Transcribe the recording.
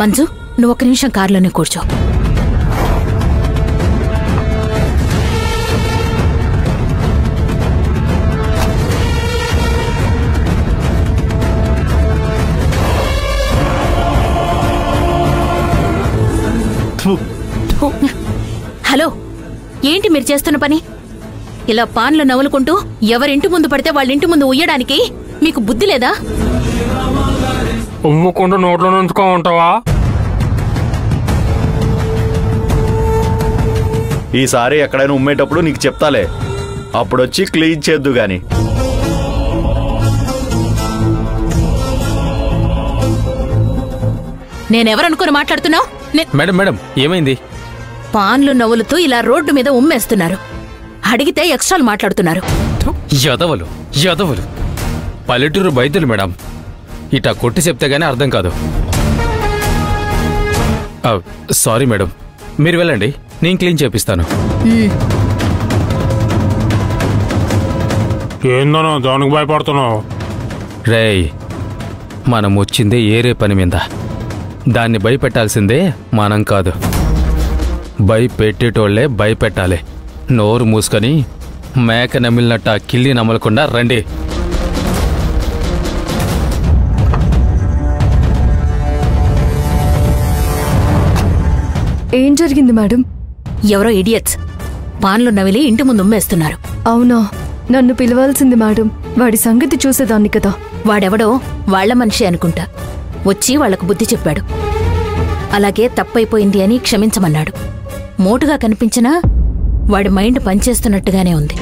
మంజు, నువ్వు ఒక్క నిమిషం కారులోనే కూర్చో. హలో, ఏంటి మీరు చేస్తున్న పని? ఇలా పాన్లు నవ్వులుకుంటూ ఎవరింటి ముందు పడితే వాళ్ళ ఇంటి ముందు ఉయ్యడానికి మీకు బుద్ధి లేదా? ఉమ్ముకుంటూ నోట్లో నుంచుకో ఉంటావా? ఈసారి ఎక్కడైనా ఉమ్మేటప్పుడు నీకు చెప్తాలే, అప్పుడొచ్చి క్లీన్ చేద్దు గాని. నేనెవరనుకుని మాట్లాడుతున్నావు? మేడం మేడం ఏమైంది? పాన్లు నవ్వులుతూ ఇలా రోడ్డు మీద ఉమ్మేస్తున్నారు. అడిగితే ఎక్స్ట్రాలు మాట్లాడుతున్నారు. యదవలు యదవలు, పల్లెటూరు వైద్యులు మేడం. ఇటా కొట్టి చెప్తే గానీ అర్థం కాదు. సారీ మేడం, మీరు వెళ్ళండి, నేను క్లీన్ చేపిస్తాను. ఏందనో దానికి భయపడుతున్నావు? రేయ్, మనం వచ్చిందే ఏరే పని మీద. దాన్ని భయపెట్టాల్సిందే మనం కాదు. భయపెట్టేటోళ్లే భయపెట్టాలి. నోరు మూసుకొని మేక నమిలినట్టు ఆ కిల్లి నమలకుండా రండి. ఏం జరిగింది మేడం? ఎవరో ఇడియట్స్ పాన్లు నవిలి ఇంటి ముందు ఉమ్మేస్తున్నారు. అవునా? నన్ను పిలవాల్సింది మేడం, వాడి సంగతి చూసేదాన్ని కదా. వాడెవడో వాళ్ల మనిషి అనుకుంటా, వచ్చి వాళ్లకు బుద్ధి చెప్పాడు. అలాగే తప్పైపోయింది అని క్షమించమన్నాడు. మోటుగా కనిపించినా వాడి మైండ్ పనిచేస్తున్నట్టుగానే ఉంది.